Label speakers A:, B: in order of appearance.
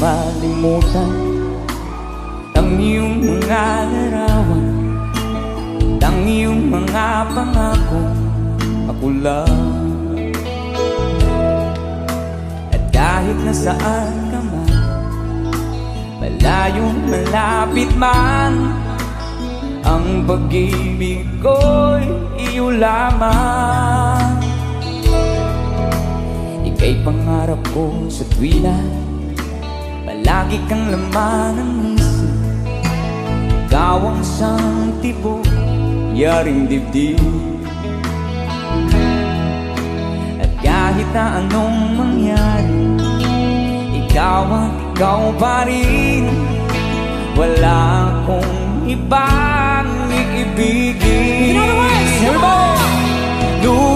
A: malimutan ang iyong mga larawan, ang iyong mga pangako. Ako lang. At kahit nasaan ka man, malayong malapit man, ang pag-ibig ko'y iyo lamang. Ika'y pangarap ko sa tuwina, palagi kang laman ng isip. Ikaw ang isang tibok, yaring dibdib. At kahit na anong mangyari, ikaw at ikaw pa rin. Wala akong ibang iibigin.
B: You know the words!